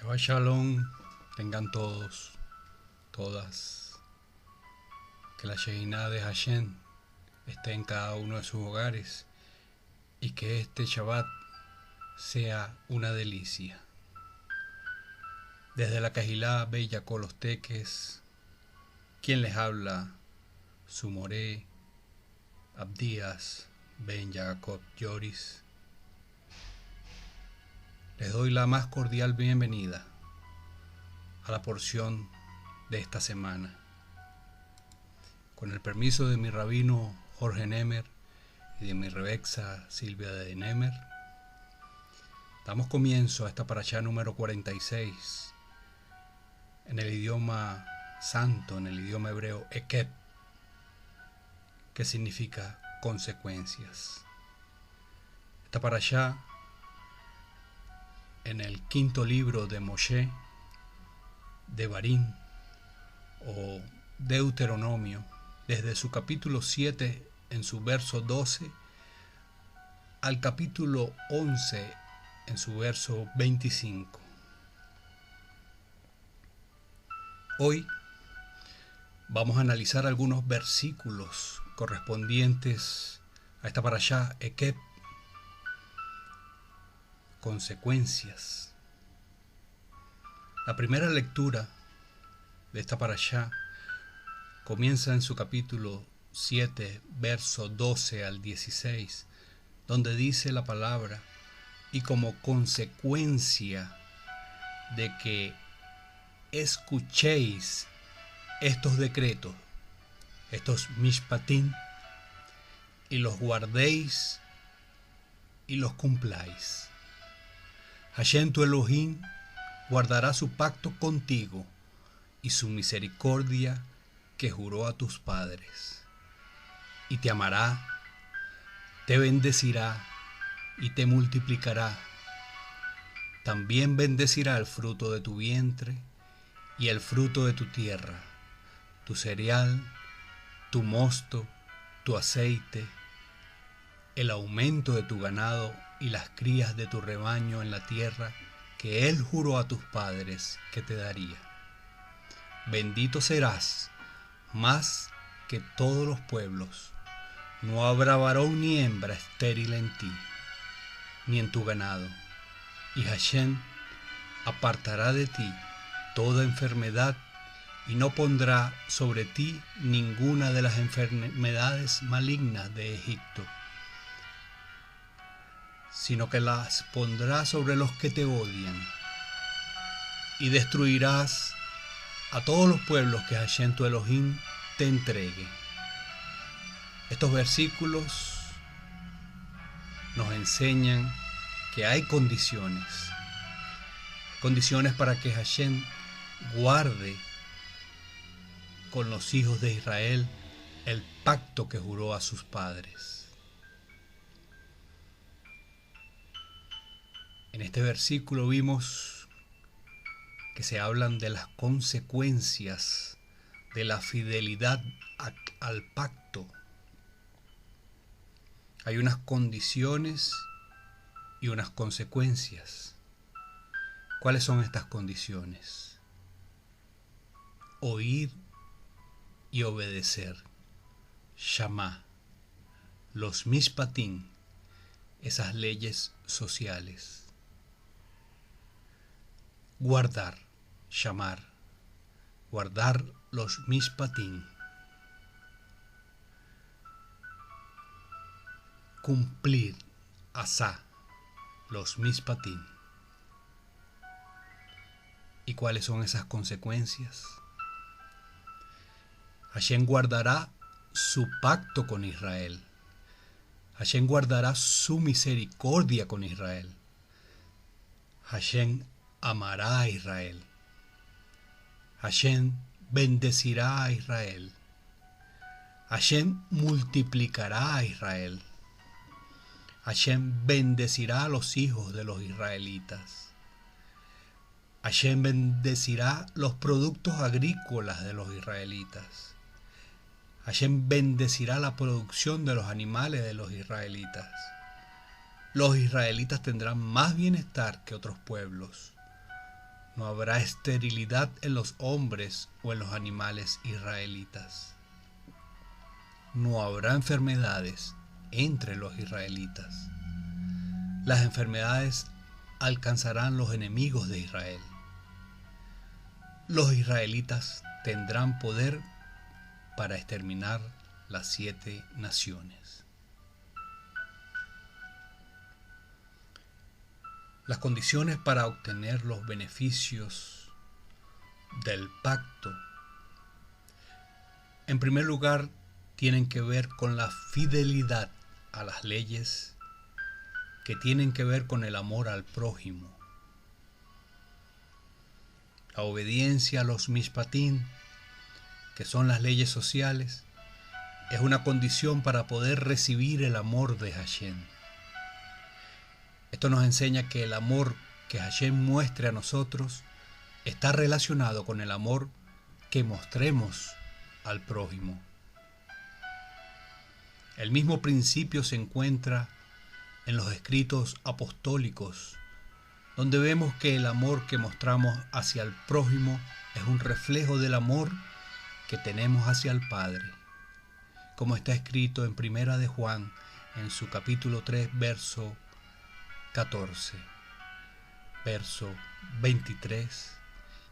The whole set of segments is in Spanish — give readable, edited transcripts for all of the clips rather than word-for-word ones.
Shabbat Shalom, tengan todos, todas, que la Shejinah de Hashem esté en cada uno de sus hogares y que este Shabbat sea una delicia. Desde la Cajilá Bella Los Teques, quien les habla, su moré, Abdías Ben Jacob Yoris. Les doy la más cordial bienvenida a la porción de esta semana. Con el permiso de mi rabino Jorge Nemer y de mi rebexa Silvia de Nemer, damos comienzo a esta parashá número 46 en el idioma santo, en el idioma hebreo Ekeb, que significa consecuencias. Esta parashá en el quinto libro de Moshe, de Barín o Deuteronomio, desde su capítulo 7 en su verso 12 al capítulo 11 en su verso 25. Hoy vamos a analizar algunos versículos correspondientes a esta parashá Ekeb, consecuencias. La primera lectura de esta parashá comienza en su capítulo 7, verso 12 al 16, donde dice la palabra: y como consecuencia de que escuchéis estos decretos, estos mishpatim, y los guardéis y los cumpláis, Hashem tu Elohim guardará su pacto contigo y su misericordia que juró a tus padres, y te amará, te bendecirá y te multiplicará. También bendecirá el fruto de tu vientre y el fruto de tu tierra, tu cereal, tu mosto, tu aceite, el aumento de tu ganado y las crías de tu rebaño en la tierra que él juró a tus padres que te daría. Bendito serás más que todos los pueblos. No habrá varón ni hembra estéril en ti, ni en tu ganado. Y Hashem apartará de ti toda enfermedad y no pondrá sobre ti ninguna de las enfermedades malignas de Egipto, sino que las pondrás sobre los que te odian, y destruirás a todos los pueblos que Hashem tu Elohim te entregue. Estos versículos nos enseñan que hay condiciones para que Hashem guarde con los hijos de Israel el pacto que juró a sus padres. En este versículo vimos que se hablan de las consecuencias de la fidelidad al pacto. Hay unas condiciones y unas consecuencias. ¿Cuáles son estas condiciones? Oír y obedecer. Shamá. Los mishpatim, esas leyes sociales. Guardar, shamar, guardar los mishpatim. Cumplir, asá, los mishpatim. ¿Y cuáles son esas consecuencias? Hashem guardará su pacto con Israel. Hashem guardará su misericordia con Israel. Hashem amará a Israel. Hashem bendecirá a Israel. Hashem multiplicará a Israel. Hashem bendecirá a los hijos de los israelitas. Hashem bendecirá los productos agrícolas de los israelitas. Hashem bendecirá la producción de los animales de los israelitas. Los israelitas tendrán más bienestar que otros pueblos. No habrá esterilidad en los hombres o en los animales israelitas. No habrá enfermedades entre los israelitas. Las enfermedades alcanzarán los enemigos de Israel. Los israelitas tendrán poder para exterminar las 7 naciones. Las condiciones para obtener los beneficios del pacto, en primer lugar, tienen que ver con la fidelidad a las leyes, que tienen que ver con el amor al prójimo. La obediencia a los mishpatim, que son las leyes sociales, es una condición para poder recibir el amor de Hashem. Esto nos enseña que el amor que Hashem muestre a nosotros está relacionado con el amor que mostremos al prójimo. El mismo principio se encuentra en los escritos apostólicos, donde vemos que el amor que mostramos hacia el prójimo es un reflejo del amor que tenemos hacia el Padre, como está escrito en Primera de Juan, en su capítulo 3, verso 14, verso 23,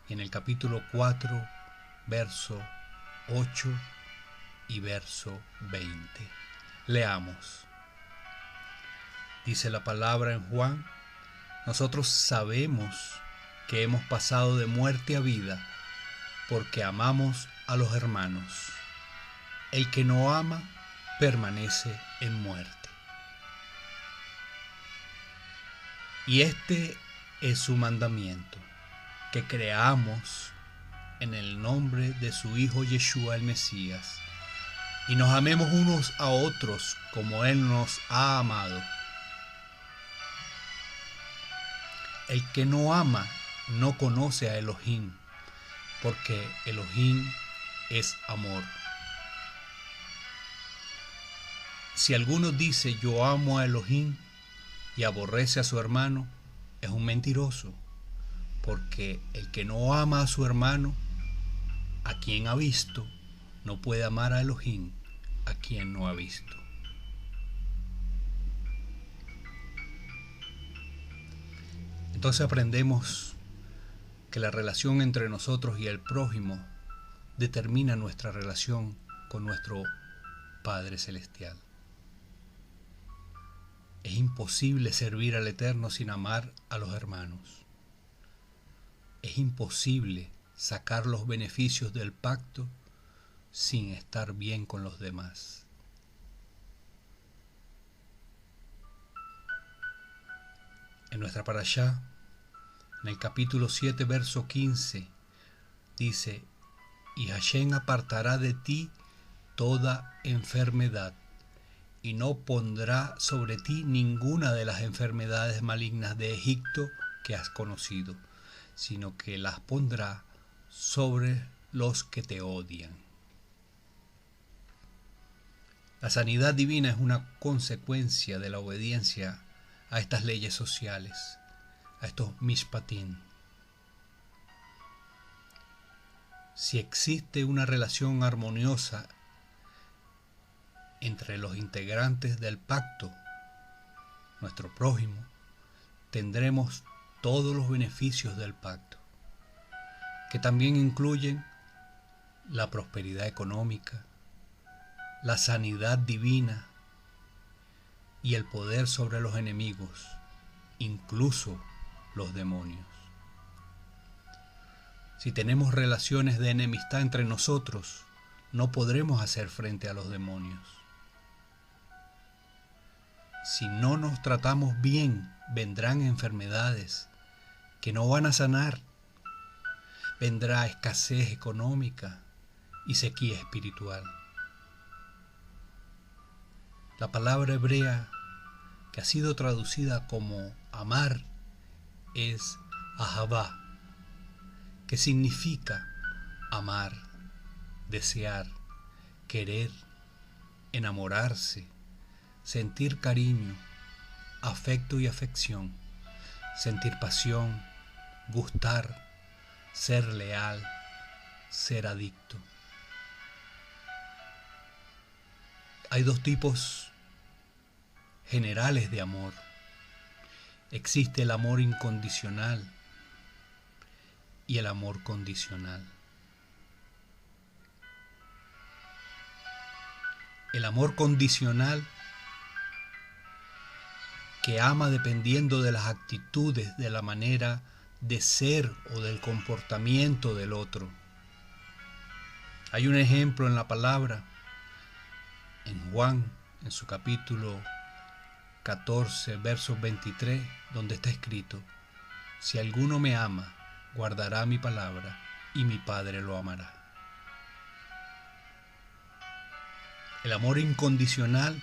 y en el capítulo 4, verso 8 y verso 20. Leamos. Dice la palabra en Juan: nosotros sabemos que hemos pasado de muerte a vida porque amamos a los hermanos. El que no ama permanece en muerte. Y este es su mandamiento, que creamos en el nombre de su Hijo Yeshua el Mesías, y nos amemos unos a otros como Él nos ha amado. El que no ama no conoce a Elohim, porque Elohim es amor. Si alguno dice yo amo a Elohim y aborrece a su hermano, es un mentiroso, porque el que no ama a su hermano, a quien ha visto, no puede amar a Elohim, a quien no ha visto. Entonces aprendemos que la relación entre nosotros y el prójimo determina nuestra relación con nuestro Padre Celestial. Es imposible servir al Eterno sin amar a los hermanos. Es imposible sacar los beneficios del pacto sin estar bien con los demás. En nuestra parashá, en el capítulo 7, verso 15, dice: y Hashem apartará de ti toda enfermedad, y no pondrá sobre ti ninguna de las enfermedades malignas de Egipto que has conocido, sino que las pondrá sobre los que te odian. La sanidad divina es una consecuencia de la obediencia a estas leyes sociales, a estos mishpatim. Si existe una relación armoniosa entre los integrantes del pacto, nuestro prójimo, tendremos todos los beneficios del pacto, que también incluyen la prosperidad económica, la sanidad divina y el poder sobre los enemigos, incluso los demonios. Si tenemos relaciones de enemistad entre nosotros, no podremos hacer frente a los demonios. Si no nos tratamos bien, vendrán enfermedades que no van a sanar. Vendrá escasez económica y sequía espiritual. La palabra hebrea que ha sido traducida como amar es ahavá, que significa amar, desear, querer, enamorarse, sentir cariño, afecto y afección, sentir pasión, gustar, ser leal, ser adicto. Hay dos tipos generales de amor. Existe el amor incondicional y el amor condicional. El amor condicional, que ama dependiendo de las actitudes, de la manera de ser o del comportamiento del otro. Hay un ejemplo en la palabra, en Juan, en su capítulo 14, versos 23, donde está escrito: si alguno me ama, guardará mi palabra, y mi Padre lo amará. El amor incondicional,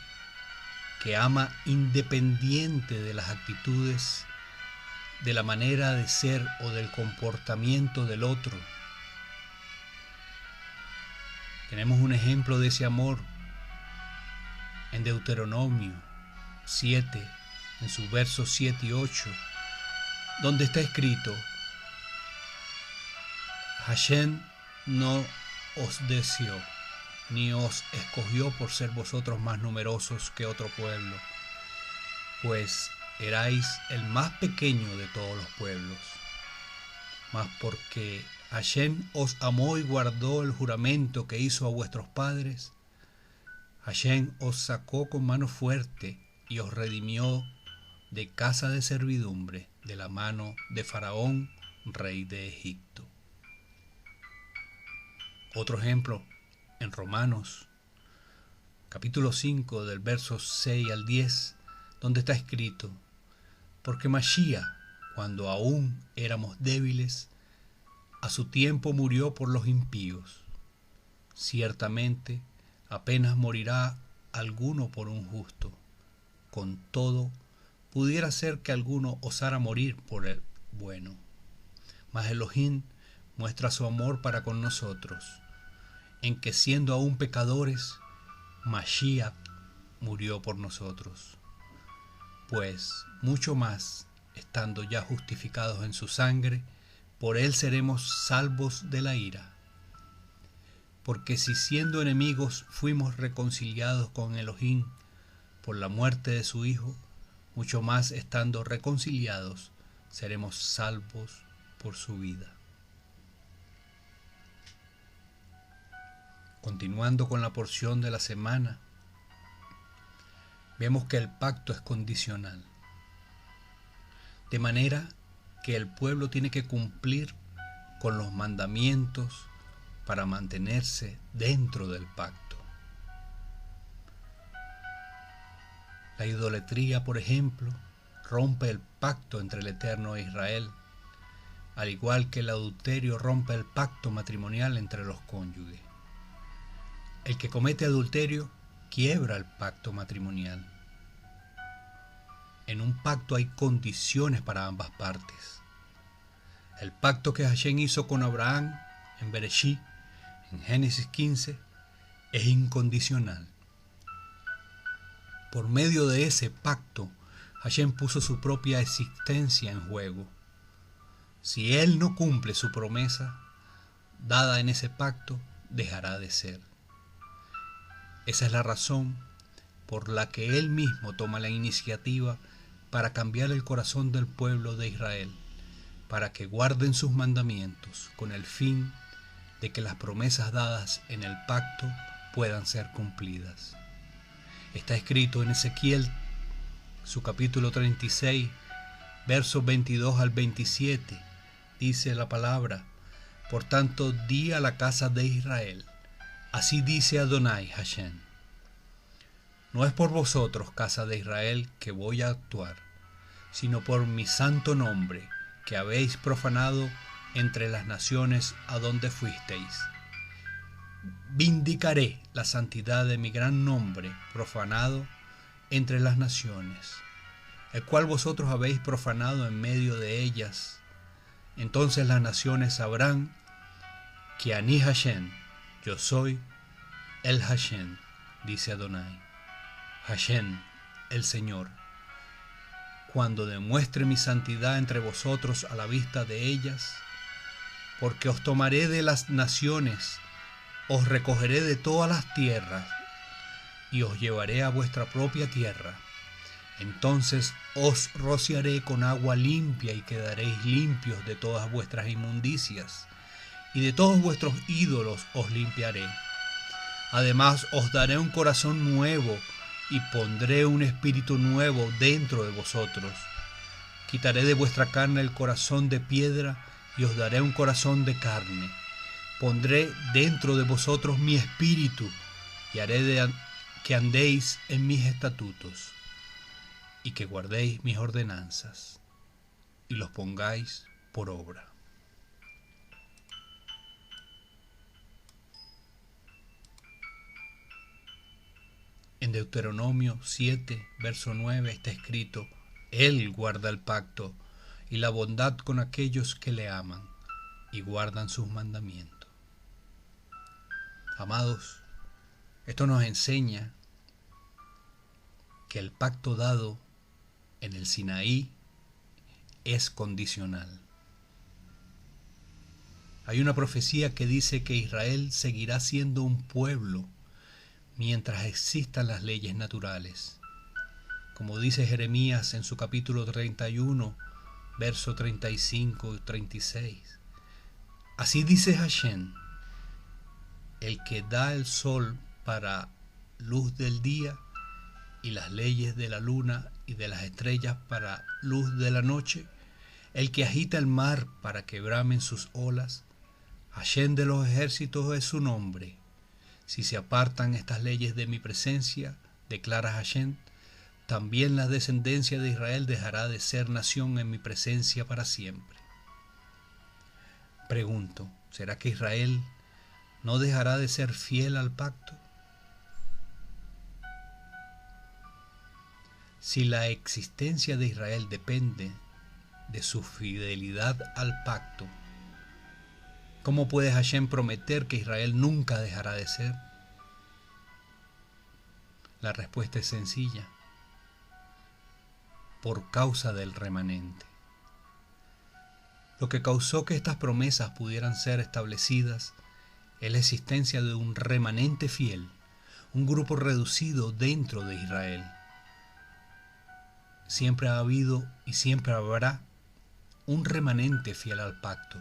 que ama independiente de las actitudes, de la manera de ser o del comportamiento del otro. Tenemos un ejemplo de ese amor en Deuteronomio 7, en sus versos 7 y 8, donde está escrito: Hashem no os deseó, ni os escogió por ser vosotros más numerosos que otro pueblo, pues erais el más pequeño de todos los pueblos. Mas porque Hashem os amó y guardó el juramento que hizo a vuestros padres, Hashem os sacó con mano fuerte y os redimió de casa de servidumbre, de la mano de Faraón, rey de Egipto. Otro ejemplo en Romanos, capítulo 5, del verso 6 al 10, donde está escrito: porque Mashiach, cuando aún éramos débiles, a su tiempo murió por los impíos. Ciertamente, apenas morirá alguno por un justo. Con todo, pudiera ser que alguno osara morir por el bueno. Mas Elohim muestra su amor para con nosotros, en que siendo aún pecadores, Mashiach murió por nosotros. Pues mucho más, estando ya justificados en su sangre, por él seremos salvos de la ira. Porque si siendo enemigos fuimos reconciliados con Elohim por la muerte de su Hijo, mucho más estando reconciliados seremos salvos por su vida. Continuando con la porción de la semana, vemos que el pacto es condicional, de manera que el pueblo tiene que cumplir con los mandamientos para mantenerse dentro del pacto. La idolatría, por ejemplo, rompe el pacto entre el Eterno e Israel, al igual que el adulterio rompe el pacto matrimonial entre los cónyuges. El que comete adulterio quiebra el pacto matrimonial. En un pacto hay condiciones para ambas partes. El pacto que Hashem hizo con Abraham en Bereshit, en Génesis 15, es incondicional. Por medio de ese pacto, Hashem puso su propia existencia en juego. Si él no cumple su promesa dada en ese pacto, dejará de ser. Esa es la razón por la que él mismo toma la iniciativa para cambiar el corazón del pueblo de Israel, para que guarden sus mandamientos, con el fin de que las promesas dadas en el pacto puedan ser cumplidas. Está escrito en Ezequiel, su capítulo 36, versos 22 al 27, dice la palabra: por tanto, di a la casa de Israel, así dice Adonai Hashem: no es por vosotros, casa de Israel, que voy a actuar, sino por mi santo nombre, que habéis profanado entre las naciones a donde fuisteis. Vindicaré la santidad de mi gran nombre profanado entre las naciones, el cual vosotros habéis profanado en medio de ellas. Entonces las naciones sabrán que Ani Hashem, yo soy el Hashem, dice Adonai, Hashem, el Señor, cuando demuestre mi santidad entre vosotros a la vista de ellas, porque os tomaré de las naciones, os recogeré de todas las tierras, y os llevaré a vuestra propia tierra. Entonces os rociaré con agua limpia y quedaréis limpios de todas vuestras inmundicias, y de todos vuestros ídolos os limpiaré. Además os daré un corazón nuevo y pondré un espíritu nuevo dentro de vosotros. Quitaré de vuestra carne el corazón de piedra y os daré un corazón de carne. Pondré dentro de vosotros mi espíritu y haré que andéis en mis estatutos y que guardéis mis ordenanzas y los pongáis por obra. En Deuteronomio 7, verso 9 está escrito: Él guarda el pacto y la bondad con aquellos que le aman y guardan sus mandamientos. Amados, esto nos enseña que el pacto dado en el Sinaí es condicional. Hay una profecía que dice que Israel seguirá siendo un pueblo mientras existan las leyes naturales. Como dice Jeremías en su capítulo 31, verso 35 y 36. Así dice Hashem, el que da el sol para luz del día y las leyes de la luna y de las estrellas para luz de la noche, el que agita el mar para que bramen sus olas. Hashem de los ejércitos es su nombre. Si se apartan estas leyes de mi presencia, declara Hashem, también la descendencia de Israel dejará de ser nación en mi presencia para siempre. Pregunto, ¿será que Israel no dejará de ser fiel al pacto? Si la existencia de Israel depende de su fidelidad al pacto, ¿cómo puede Hashem prometer que Israel nunca dejará de ser? La respuesta es sencilla: por causa del remanente. Lo que causó que estas promesas pudieran ser establecidas es la existencia de un remanente fiel, un grupo reducido dentro de Israel. Siempre ha habido y siempre habrá un remanente fiel al pacto.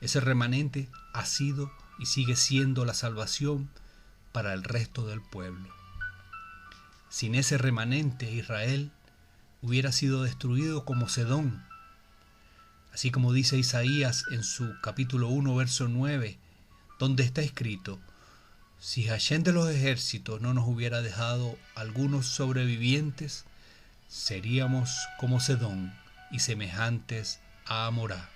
Ese remanente ha sido y sigue siendo la salvación para el resto del pueblo. Sin ese remanente, Israel hubiera sido destruido como Sedón. Así como dice Isaías en su capítulo 1, verso 9, donde está escrito: si Hashem de los ejércitos no nos hubiera dejado algunos sobrevivientes, seríamos como Sedón y semejantes a Amorá.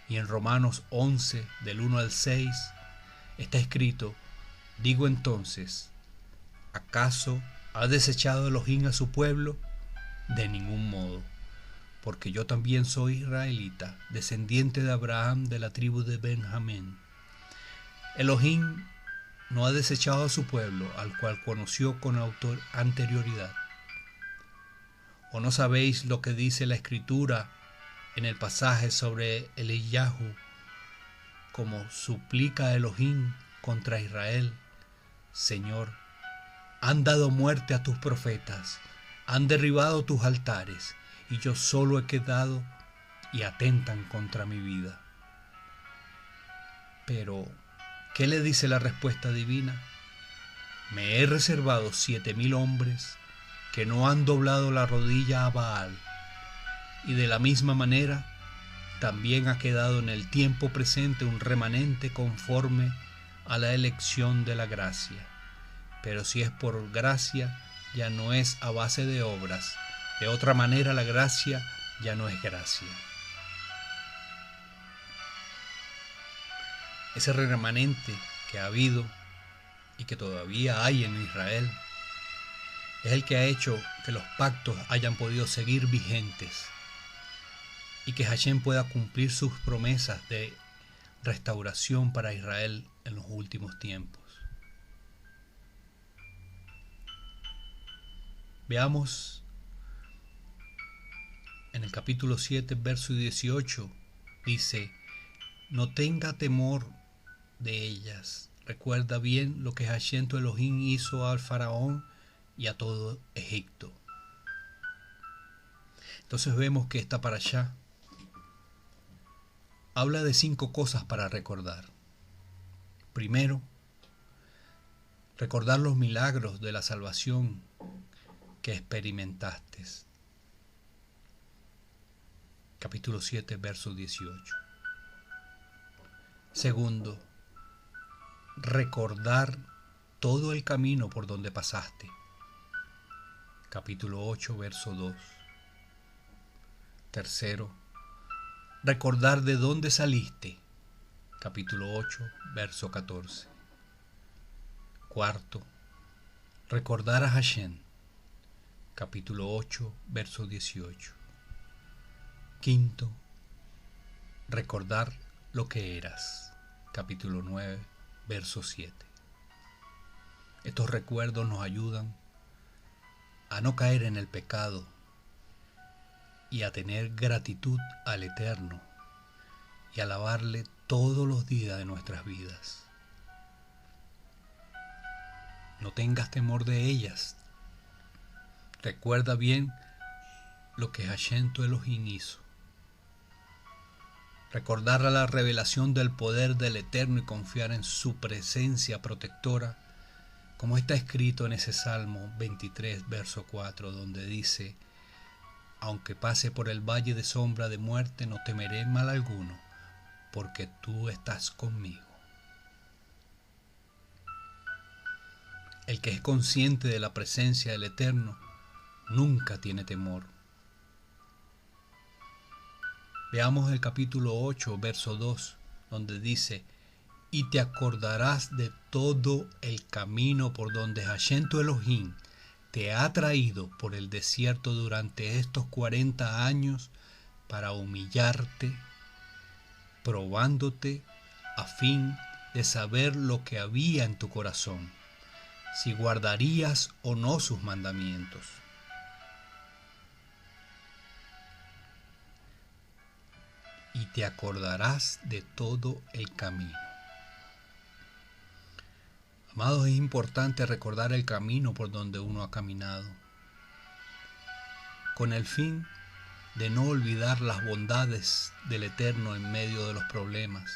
Y en Romanos 11, del 1 al 6, está escrito: digo entonces, ¿acaso ha desechado Elohim a su pueblo? De ningún modo, porque yo también soy israelita, descendiente de Abraham de la tribu de Benjamín. Elohim no ha desechado a su pueblo, al cual conoció con anterioridad. ¿O no sabéis lo que dice la Escritura en el pasaje sobre Eliyahu, como suplica a Elohim contra Israel? Señor, han dado muerte a tus profetas, han derribado tus altares, y yo solo he quedado y atentan contra mi vida. Pero, ¿qué le dice la respuesta divina? Me he reservado 7,000 hombres que no han doblado la rodilla a Baal, y de la misma manera también ha quedado en el tiempo presente un remanente conforme a la elección de la gracia. Pero si es por gracia, ya no es a base de obras. De otra manera, la gracia ya no es gracia. Ese remanente que ha habido y que todavía hay en Israel es el que ha hecho que los pactos hayan podido seguir vigentes y que Hashem pueda cumplir sus promesas de restauración para Israel en los últimos tiempos. Veamos en el capítulo 7, verso 18, dice: no tenga temor de ellas. Recuerda bien lo que Hashem tu Elohim hizo al faraón y a todo Egipto. Entonces vemos que esta parashá habla de 5 cosas para recordar. Primero, recordar los milagros de la salvación que experimentaste. Capítulo 7, verso 18. Segundo, recordar todo el camino por donde pasaste. Capítulo 8, verso 2. Tercero, recordar de dónde saliste. Capítulo 8, verso 14. Cuarto, recordar a Hashem. Capítulo 8, verso 18. Quinto, recordar lo que eras. Capítulo 9, verso 7. Estos recuerdos nos ayudan a no caer en el pecado y a tener gratitud al Eterno y alabarle todos los días de nuestras vidas. No tengas temor de ellas. Recuerda bien lo que Hashem tu Elohim hizo. Recordar la revelación del poder del Eterno y confiar en su presencia protectora, como está escrito en ese Salmo 23, verso 4, donde dice: aunque pase por el valle de sombra de muerte, no temeré mal alguno, porque tú estás conmigo. El que es consciente de la presencia del Eterno nunca tiene temor. Veamos el capítulo 8, verso 2, donde dice: y te acordarás de todo el camino por donde Hashem tu Elohim te ha traído por el desierto durante estos 40 años para humillarte, probándote a fin de saber lo que había en tu corazón, si guardarías o no sus mandamientos. Y te acordarás de todo el camino. Amados, es importante recordar el camino por donde uno ha caminado, con el fin de no olvidar las bondades del Eterno en medio de los problemas,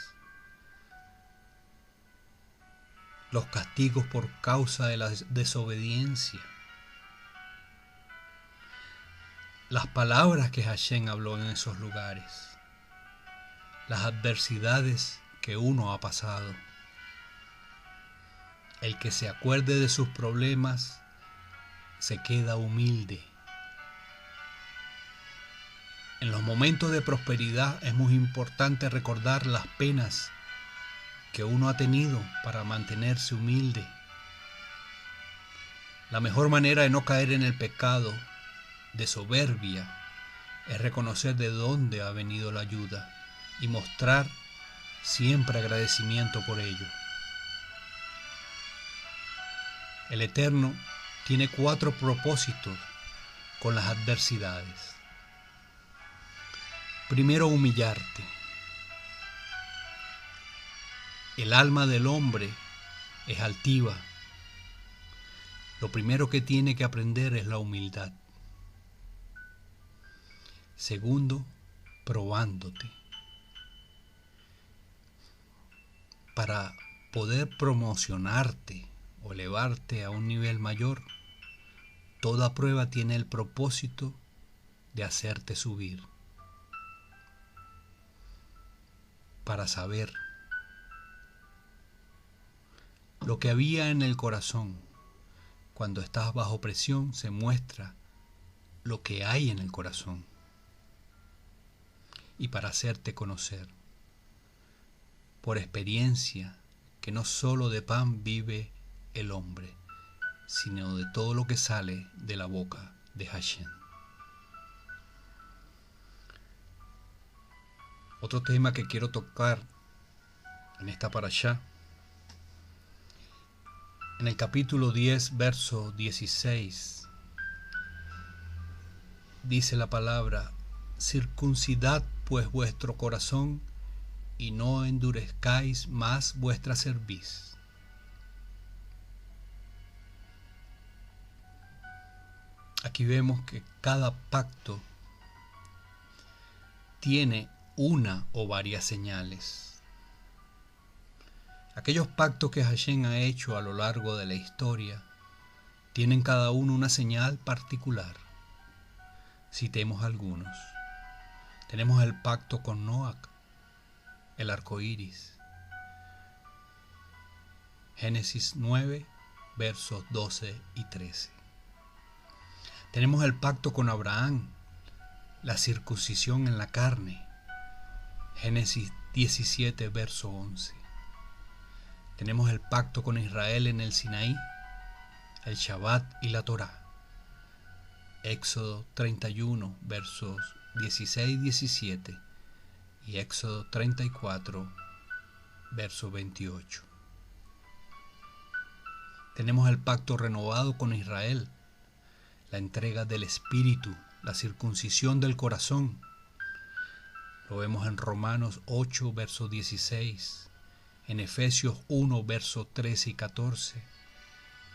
los castigos por causa de la desobediencia, las palabras que Hashem habló en esos lugares, las adversidades que uno ha pasado. El que se acuerde de sus problemas se queda humilde. En los momentos de prosperidad es muy importante recordar las penas que uno ha tenido para mantenerse humilde. La mejor manera de no caer en el pecado de soberbia es reconocer de dónde ha venido la ayuda y mostrar siempre agradecimiento por ello. El Eterno tiene 4 propósitos con las adversidades. Primero, humillarte. El alma del hombre es altiva. Lo primero que tiene que aprender es la humildad. Segundo, probándote. Para poder promocionarte o elevarte a un nivel mayor, toda prueba tiene el propósito de hacerte subir. Para saber lo que había en el corazón. Cuando estás bajo presión se muestra lo que hay en el corazón. Y para hacerte conocer por experiencia que no solo de pan vive el hombre, sino de todo lo que sale de la boca de Hashem. Otro tema que quiero tocar en esta parashá, en el capítulo 10, verso 16, dice la palabra: circuncidad pues vuestro corazón y no endurezcáis más vuestra cerviz. Aquí vemos que cada pacto tiene una o varias señales. Aquellos pactos que Hashem ha hecho a lo largo de la historia tienen cada uno una señal particular. Citemos algunos. Tenemos el pacto con Noach, el arco iris. Génesis 9, versos 12 y 13. Tenemos el pacto con Abraham, la circuncisión en la carne. Génesis 17, verso 11. Tenemos el pacto con Israel en el Sinaí, el Shabbat y la Torá. Éxodo 31, versos 16 y 17 y Éxodo 34, verso 28. Tenemos el pacto renovado con Israel, la entrega del Espíritu, la circuncisión del corazón. Lo vemos en Romanos 8, verso 16, en Efesios 1, verso 13 y 14,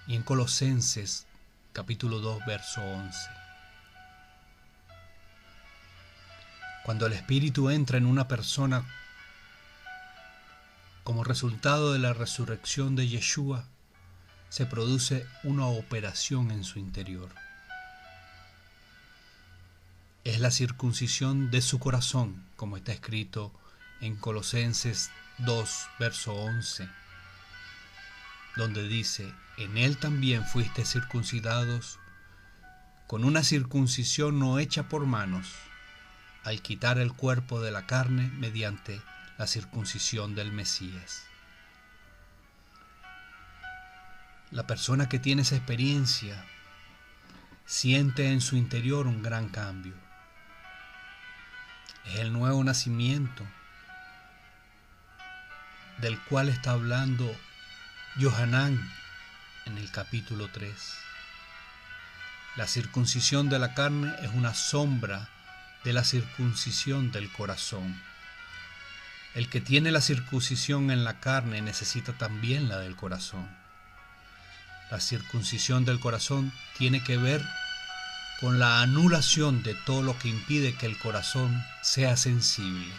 y en Colosenses capítulo 2, verso 11. Cuando el Espíritu entra en una persona como resultado de la resurrección de Yeshua, se produce una operación en su interior. Es la circuncisión de su corazón, como está escrito en Colosenses 2, verso 11, donde dice: en él también fuiste circuncidados con una circuncisión no hecha por manos, al quitar el cuerpo de la carne mediante la circuncisión del Mesías. La persona que tiene esa experiencia siente en su interior un gran cambio. Es el nuevo nacimiento del cual está hablando Yohanan en el capítulo 3. La circuncisión de la carne es una sombra de la circuncisión del corazón. El que tiene la circuncisión en la carne necesita también la del corazón. La circuncisión del corazón tiene que ver con la anulación de todo lo que impide que el corazón sea sensible.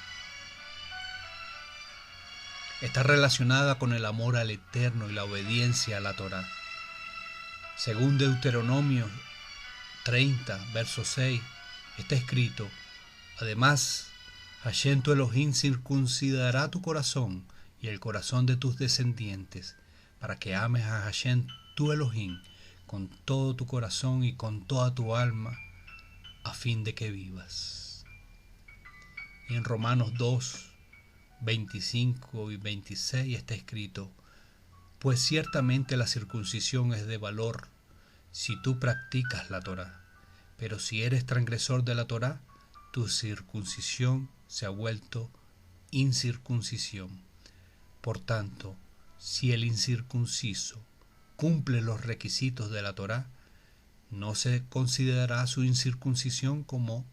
Está relacionada con el amor al Eterno y la obediencia a la Torá. Según Deuteronomio 30, verso 6, está escrito: además, Hashem tu Elohim circuncidará tu corazón y el corazón de tus descendientes, para que ames a Hashem tu Elohim con todo tu corazón y con toda tu alma, a fin de que vivas. Y en Romanos 2, 25 y 26 está escrito: pues ciertamente la circuncisión es de valor si tú practicas la Torá, pero si eres transgresor de la Torá, tu circuncisión se ha vuelto incircuncisión. Por tanto, si el incircunciso cumple los requisitos de la Torá, no se considerará su incircuncisión como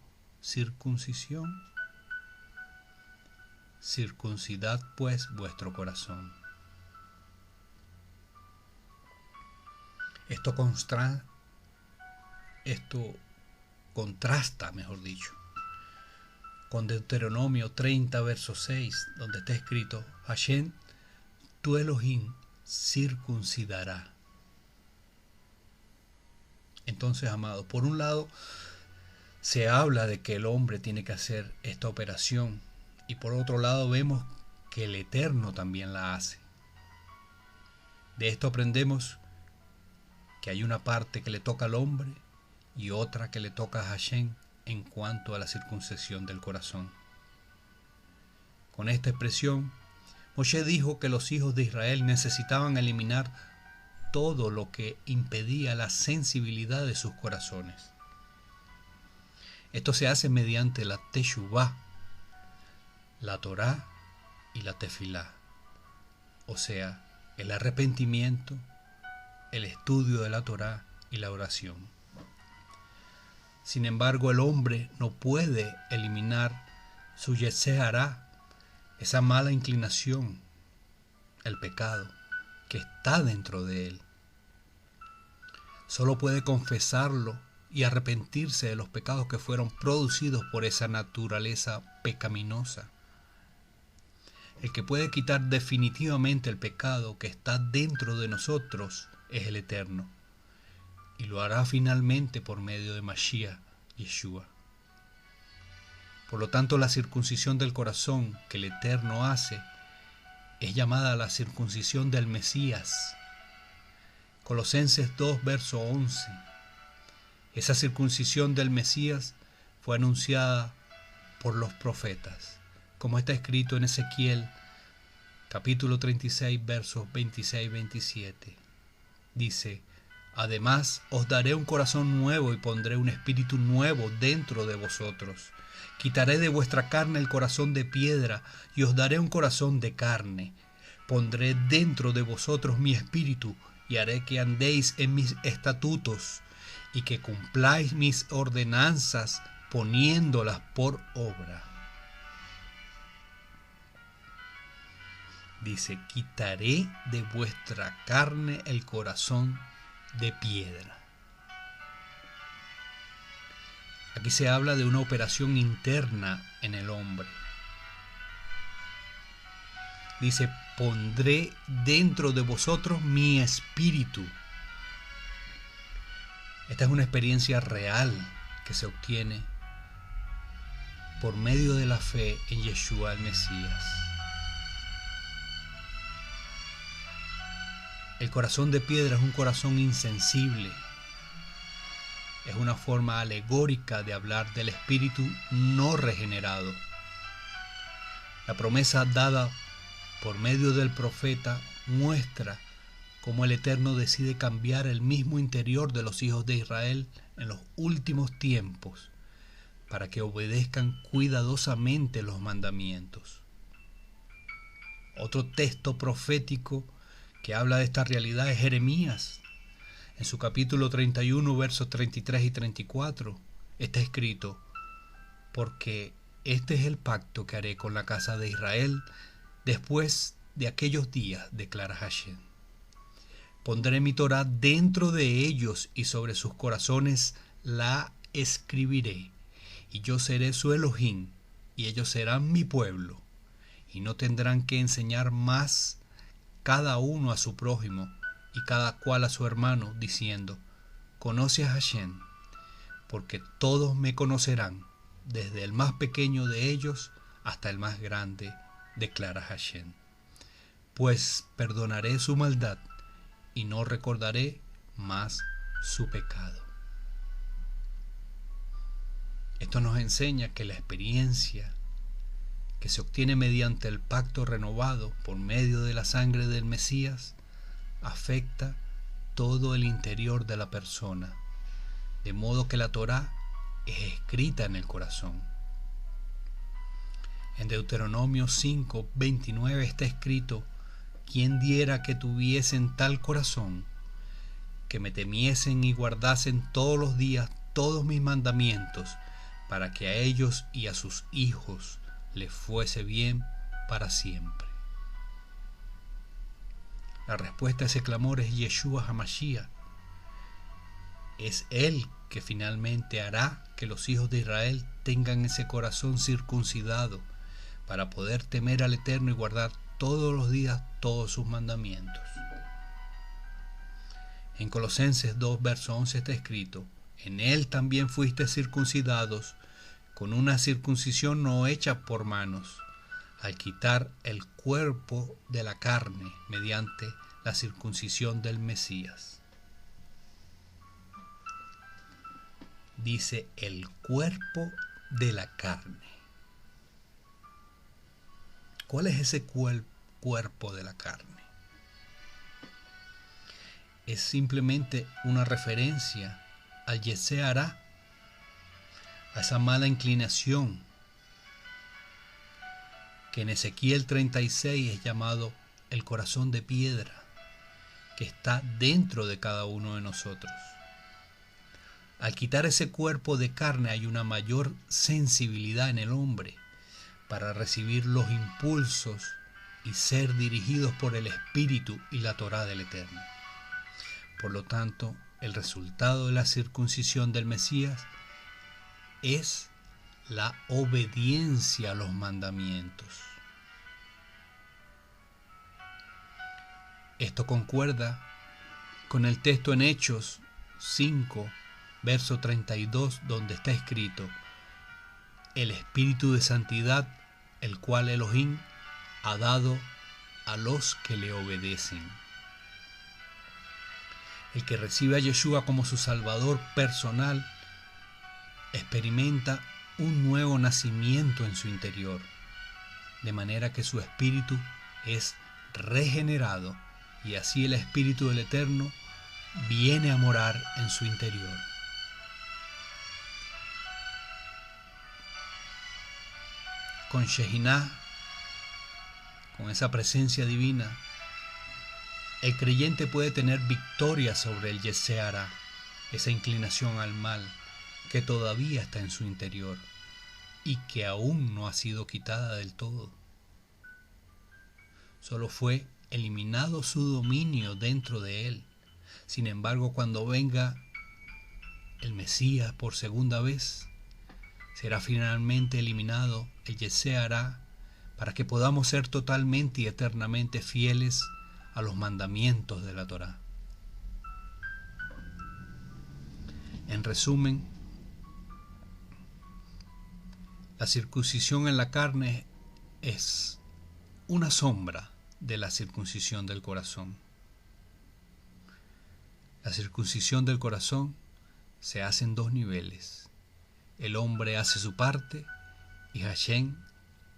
circuncisión. Circuncidad pues vuestro corazón. Esto contrasta, mejor dicho, con Deuteronomio 30, verso 6, donde está escrito: Hashem tu Elohim circuncidará. Entonces, amado, por un lado se habla de que el hombre tiene que hacer esta operación, y por otro lado vemos que el Eterno también la hace. De esto aprendemos que hay una parte que le toca al hombre y otra que le toca a Hashem en cuanto a la circuncisión del corazón. Con esta expresión, Moshe dijo que los hijos de Israel necesitaban eliminar todo lo que impedía la sensibilidad de sus corazones. Esto se hace mediante la Teshuvá, la Torá y la Tefilá, o sea, el arrepentimiento, el estudio de la Torá y la oración. Sin embargo, el hombre no puede eliminar su Yetzer Hará, esa mala inclinación, el pecado que está dentro de él. Solo puede confesarlo y arrepentirse de los pecados que fueron producidos por esa naturaleza pecaminosa. El que puede quitar definitivamente el pecado que está dentro de nosotros es el Eterno, y lo hará finalmente por medio de Mashiach, Yeshua. Por lo tanto, la circuncisión del corazón que el Eterno hace es llamada la circuncisión del Mesías. Colosenses 2, verso 11. Esa circuncisión del Mesías fue anunciada por los profetas, como está escrito en Ezequiel, capítulo 36, versos 26 y 27. Dice: además os daré un corazón nuevo y pondré un espíritu nuevo dentro de vosotros. Quitaré de vuestra carne el corazón de piedra y os daré un corazón de carne. Pondré dentro de vosotros mi espíritu y haré que andéis en mis estatutos y que cumpláis mis ordenanzas poniéndolas por obra. Dice: quitaré de vuestra carne el corazón de piedra. Aquí se habla de una operación interna en el hombre. Dice: pondré dentro de vosotros mi espíritu. Esta es una experiencia real que se obtiene por medio de la fe en Yeshua el Mesías. El corazón de piedra es un corazón insensible. Es una forma alegórica de hablar del espíritu no regenerado. La promesa dada por medio del profeta muestra cómo el Eterno decide cambiar el mismo interior de los hijos de Israel en los últimos tiempos para que obedezcan cuidadosamente los mandamientos. Otro texto profético que habla de esta realidad es Jeremías. En su capítulo 31, versos 33 y 34, está escrito: porque este es el pacto que haré con la casa de Israel después de aquellos días, declara Hashem. Pondré mi Torá dentro de ellos y sobre sus corazones la escribiré. Y yo seré su Elohim, y ellos serán mi pueblo. Y no tendrán que enseñar más cada uno a su prójimo y cada cual a su hermano, diciendo: conoce a Hashem, porque todos me conocerán, desde el más pequeño de ellos hasta el más grande, declara Hashem. Pues perdonaré su maldad y no recordaré más su pecado. Esto nos enseña que la experiencia que se obtiene mediante el pacto renovado por medio de la sangre del Mesías afecta todo el interior de la persona, de modo que la Torá es escrita en el corazón. En Deuteronomio 5:29 está escrito: ¿quién diera que tuviesen tal corazón, que me temiesen y guardasen todos los días todos mis mandamientos, para que a ellos y a sus hijos les fuese bien para siempre? La respuesta a ese clamor es Yeshua HaMashiach. Es Él que finalmente hará que los hijos de Israel tengan ese corazón circuncidado para poder temer al Eterno y guardar todos los días todos sus mandamientos. En Colosenses 2, verso 11 está escrito: en Él también fuiste circuncidados con una circuncisión no hecha por manos, al quitar el cuerpo de la carne mediante la circuncisión del Mesías. Dice: el cuerpo de la carne. ¿Cuál es ese cuerpo de la carne? Es simplemente una referencia al Yetzer Hará, a esa mala inclinación que en Ezequiel 36 es llamado el corazón de piedra, que está dentro de cada uno de nosotros. Al quitar ese cuerpo de carne hay una mayor sensibilidad en el hombre para recibir los impulsos y ser dirigidos por el Espíritu y la Torá del Eterno. Por lo tanto, el resultado de la circuncisión del Mesías es la obediencia a los mandamientos. Esto concuerda con el texto en Hechos 5, verso 32, donde está escrito: el Espíritu de Santidad, el cual Elohim ha dado a los que le obedecen. El que recibe a Yeshua como su Salvador personal experimenta un nuevo nacimiento en su interior, de manera que su espíritu es regenerado y así el Espíritu del Eterno viene a morar en su interior. Con Shehinah, con esa presencia divina, el creyente puede tener victoria sobre el Yetzer Hará, esa inclinación al mal que todavía está en su interior y que aún no ha sido quitada del todo. Solo fue eliminado su dominio dentro de él. Sin embargo, cuando venga el Mesías por segunda vez, será finalmente eliminado el Yetzer Hará para que podamos ser totalmente y eternamente fieles a los mandamientos de la Torá. En resumen, la circuncisión en la carne es una sombra de la circuncisión del corazón. La circuncisión del corazón se hace en dos niveles. El hombre hace su parte y Hashem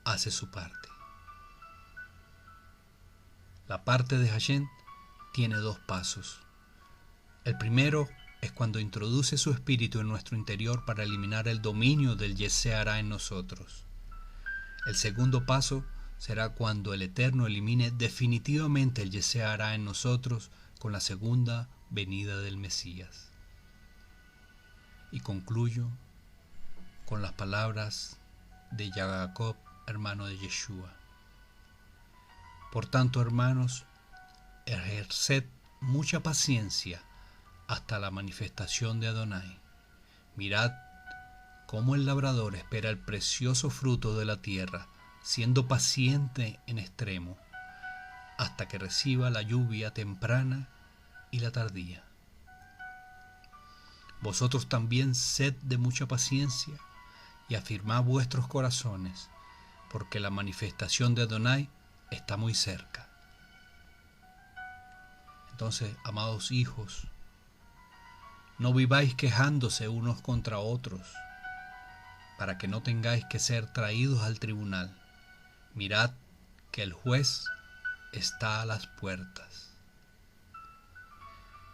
hace su parte. La parte de Hashem tiene dos pasos. El primero es cuando introduce su espíritu en nuestro interior para eliminar el dominio del Yetzer Hará en nosotros. El segundo paso será cuando el Eterno elimine definitivamente el Yetzer Hará en nosotros con la segunda venida del Mesías. Y concluyo con las palabras de Jacob, hermano de Yeshua. Por tanto, hermanos, ejerced mucha paciencia hasta la manifestación de Adonai. Mirad cómo el labrador espera el precioso fruto de la tierra, siendo paciente en extremo, hasta que reciba la lluvia temprana y la tardía. Vosotros también sed de mucha paciencia y afirmad vuestros corazones, porque la manifestación de Adonai está muy cerca. Entonces, amados hijos, no viváis quejándose unos contra otros, para que no tengáis que ser traídos al tribunal. Mirad que el juez está a las puertas.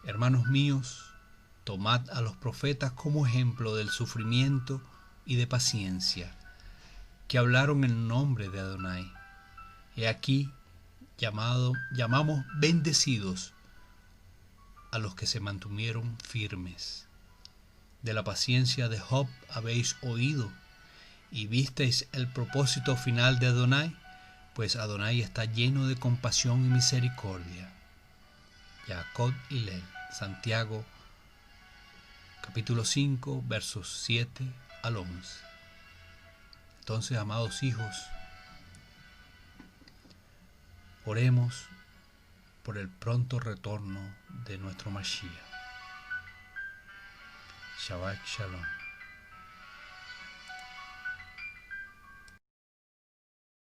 Hermanos míos, tomad a los profetas como ejemplo del sufrimiento y de paciencia, que hablaron en nombre de Adonai. He aquí, llamamos bendecidos a los que se mantuvieron firmes. De la paciencia de Job habéis oído, y visteis el propósito final de Adonai, pues Adonai está lleno de compasión y misericordia. Jacob Hillel, Santiago, capítulo 5, versos 7 al 11. Entonces, amados hijos, oremos por el pronto retorno de nuestro Mashiach. Shabbat Shalom.